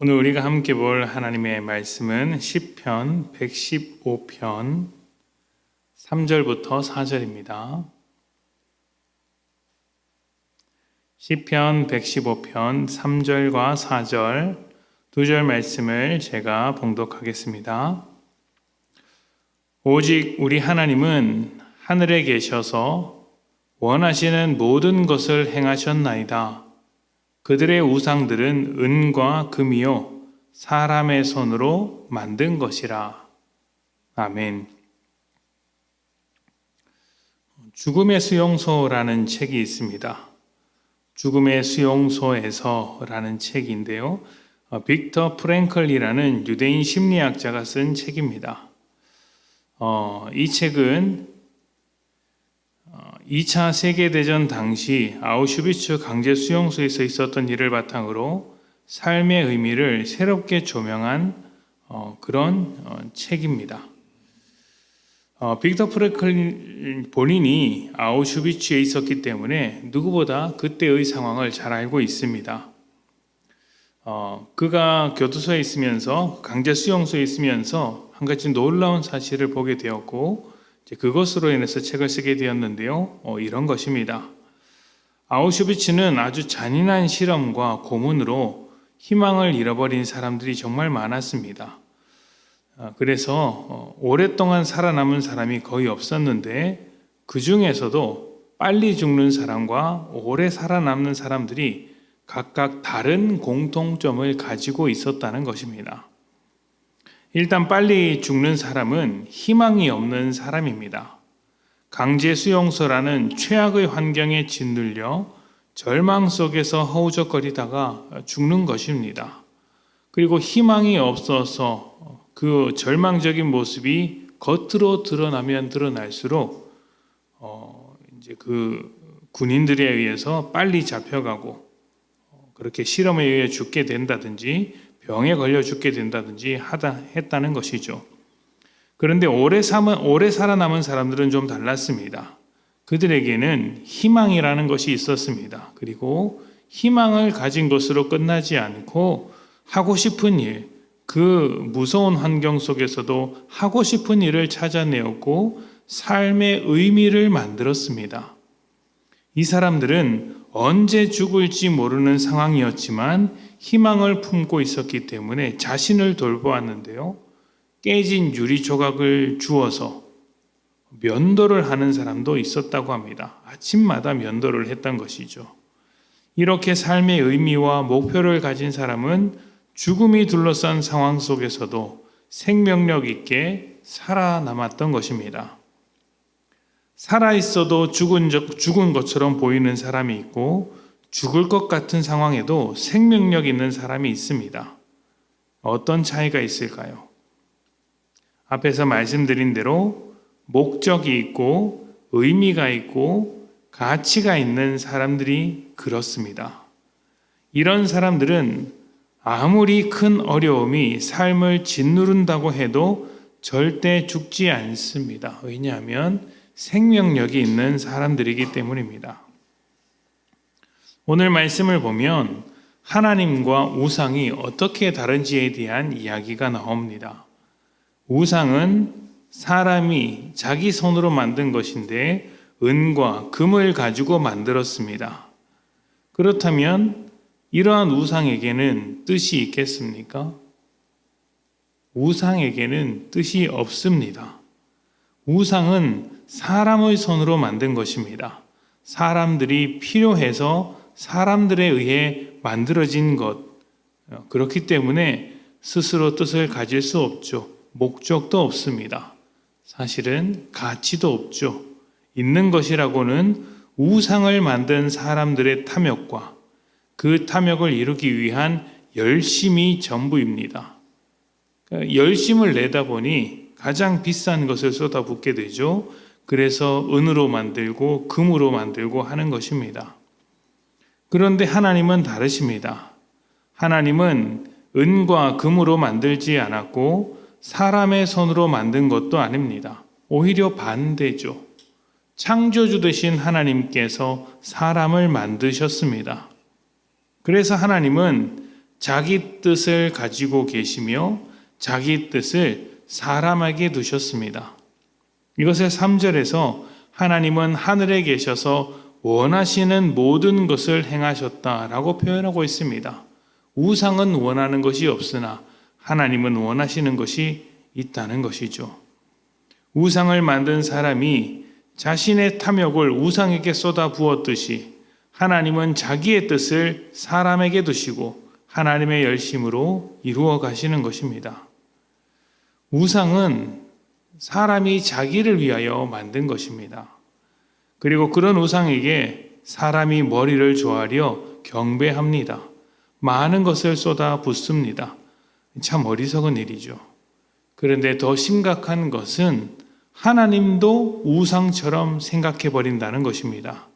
오늘 우리가 함께 볼 하나님의 말씀은 시편 115편 3절부터 4절입니다. 시편 115편 3절과 4절 두 절 말씀을 제가 봉독하겠습니다. 오직 우리 하나님은 하늘에 계셔서 원하시는 모든 것을 행하셨나이다. 그들의 우상들은 은과 금이요 사람의 손으로 만든 것이라. 아멘. 죽음의 수용소라는 책이 있습니다. 죽음의 수용소에서라는 책인데요. 빅터 프랭클이라는 유대인 심리학자가 쓴 책입니다. 이 책은 2차 세계대전 당시 아우슈비츠 강제 수용소에서 있었던 일을 바탕으로 삶의 의미를 새롭게 조명한 그런 책입니다. 빅터 프랭클 본인이 아우슈비츠에 있었기 때문에 누구보다 그때의 상황을 잘 알고 있습니다. 그가 교도소에 있으면서 강제 수용소에 있으면서 한 가지 놀라운 사실을 보게 되었고 그것으로 인해서 책을 쓰게 되었는데요. 이런 것입니다. 아우슈비츠는 아주 잔인한 실험과 고문으로 희망을 잃어버린 사람들이 정말 많았습니다. 그래서 오랫동안 살아남은 사람이 거의 없었는데 그 중에서도 빨리 죽는 사람과 오래 살아남는 사람들이 각각 다른 공통점을 가지고 있었다는 것입니다. 일단 빨리 죽는 사람은 희망이 없는 사람입니다. 강제 수용소라는 최악의 환경에 짓눌려 절망 속에서 허우적거리다가 죽는 것입니다. 그리고 희망이 없어서 그 절망적인 모습이 겉으로 드러나면 드러날수록 이제 그 군인들에 의해서 빨리 잡혀가고 그렇게 실험에 의해 죽게 된다든지 병에 걸려 죽게 된다든지 했다는 것이죠. 그런데 오래 살아남은 사람들은 좀 달랐습니다. 그들에게는 희망이라는 것이 있었습니다. 그리고 희망을 가진 것으로 끝나지 않고 하고 싶은 일, 그 무서운 환경 속에서도 하고 싶은 일을 찾아내었고 삶의 의미를 만들었습니다. 이 사람들은 언제 죽을지 모르는 상황이었지만 희망을 품고 있었기 때문에 자신을 돌보았는데요. 깨진 유리 조각을 주워서 면도를 하는 사람도 있었다고 합니다. 아침마다 면도를 했던 것이죠. 이렇게 삶의 의미와 목표를 가진 사람은 죽음이 둘러싼 상황 속에서도 생명력 있게 살아남았던 것입니다. 살아있어도 죽은 것처럼 보이는 사람이 있고 죽을 것 같은 상황에도 생명력 있는 사람이 있습니다. 어떤 차이가 있을까요? 앞에서 말씀드린 대로 목적이 있고 의미가 있고 가치가 있는 사람들이 그렇습니다. 이런 사람들은 아무리 큰 어려움이 삶을 짓누른다고 해도 절대 죽지 않습니다. 왜냐하면 생명력이 있는 사람들이기 때문입니다. 오늘 말씀을 보면 하나님과 우상이 어떻게 다른지에 대한 이야기가 나옵니다. 우상은 사람이 자기 손으로 만든 것인데 은과 금을 가지고 만들었습니다. 그렇다면 이러한 우상에게는 뜻이 있겠습니까? 우상에게는 뜻이 없습니다. 우상은 사람의 손으로 만든 것입니다. 사람들이 필요해서 사람들에 의해 만들어진 것. 그렇기 때문에 스스로 뜻을 가질 수 없죠. 목적도 없습니다. 사실은 가치도 없죠. 있는 것이라고는 우상을 만든 사람들의 탐욕과 그 탐욕을 이루기 위한 열심이 전부입니다. 열심을 내다 보니 가장 비싼 것을 쏟아붓게 되죠. 그래서 은으로 만들고 금으로 만들고 하는 것입니다. 그런데 하나님은 다르십니다. 하나님은 은과 금으로 만들지 않았고 사람의 손으로 만든 것도 아닙니다. 오히려 반대죠. 창조주 되신 하나님께서 사람을 만드셨습니다. 그래서 하나님은 자기 뜻을 가지고 계시며 자기 뜻을 사람에게 두셨습니다. 이것을 3절에서 하나님은 하늘에 계셔서 원하시는 모든 것을 행하셨다라고 표현하고 있습니다. 우상은 원하는 것이 없으나 하나님은 원하시는 것이 있다는 것이죠. 우상을 만든 사람이 자신의 탐욕을 우상에게 쏟아 부었듯이 하나님은 자기의 뜻을 사람에게 두시고 하나님의 열심으로 이루어 가시는 것입니다. 우상은 사람이 자기를 위하여 만든 것입니다. 그리고 그런 우상에게 사람이 머리를 조아려 경배합니다. 많은 것을 쏟아 붓습니다. 참 어리석은 일이죠. 그런데 더 심각한 것은 하나님도 우상처럼 생각해 버린다는 것입니다.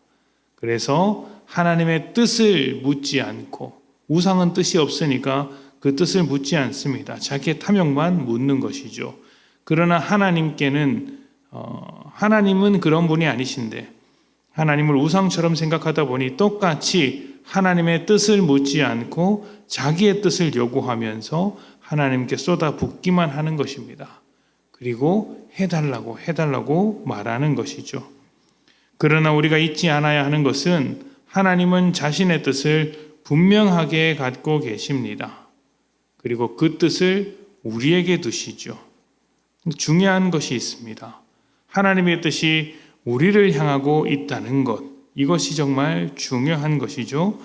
그래서 하나님의 뜻을 묻지 않고, 우상은 뜻이 없으니까 그 뜻을 묻지 않습니다. 자기의 탐욕만 묻는 것이죠. 그러나 하나님은 그런 분이 아니신데 하나님을 우상처럼 생각하다 보니 똑같이 하나님의 뜻을 묻지 않고 자기의 뜻을 요구하면서 하나님께 쏟아붓기만 하는 것입니다. 그리고 해달라고 말하는 것이죠. 그러나 우리가 잊지 않아야 하는 것은 하나님은 자신의 뜻을 분명하게 갖고 계십니다. 그리고 그 뜻을 우리에게 두시죠. 중요한 것이 있습니다. 하나님의 뜻이 우리를 향하고 있다는 것, 이것이 정말 중요한 것이죠.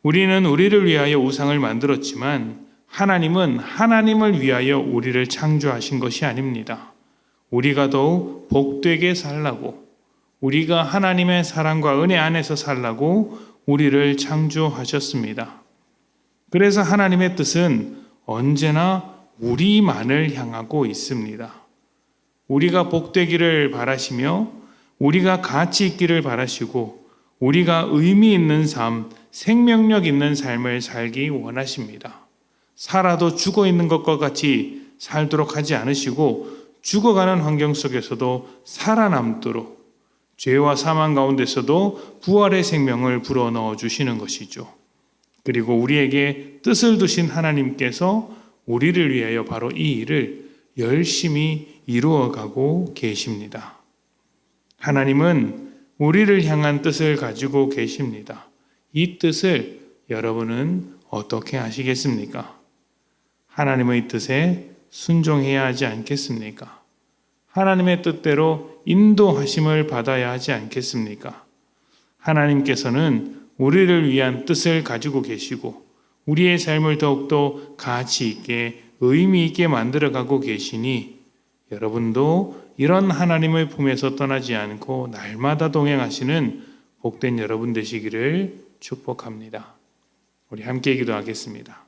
우리는 우리를 위하여 우상을 만들었지만 하나님은 하나님을 위하여 우리를 창조하신 것이 아닙니다. 우리가 더욱 복되게 살라고, 우리가 하나님의 사랑과 은혜 안에서 살라고 우리를 창조하셨습니다. 그래서 하나님의 뜻은 언제나 우리만을 향하고 있습니다. 우리가 복되기를 바라시며 우리가 가치 있기를 바라시고 우리가 의미 있는 삶, 생명력 있는 삶을 살기 원하십니다. 살아도 죽어 있는 것과 같이 살도록 하지 않으시고 죽어가는 환경 속에서도 살아남도록 죄와 사망 가운데서도 부활의 생명을 불어넣어 주시는 것이죠. 그리고 우리에게 뜻을 두신 하나님께서 우리를 위하여 바로 이 일을 열심히 이루어가고 계십니다. 하나님은 우리를 향한 뜻을 가지고 계십니다. 이 뜻을 여러분은 어떻게 하시겠습니까? 하나님의 뜻에 순종해야 하지 않겠습니까? 하나님의 뜻대로 인도하심을 받아야 하지 않겠습니까? 하나님께서는 우리를 위한 뜻을 가지고 계시고 우리의 삶을 더욱더 가치 있게 의미 있게 만들어가고 계시니 여러분도 이런 하나님의 품에서 떠나지 않고 날마다 동행하시는 복된 여러분 되시기를 축복합니다. 우리 함께 기도하겠습니다.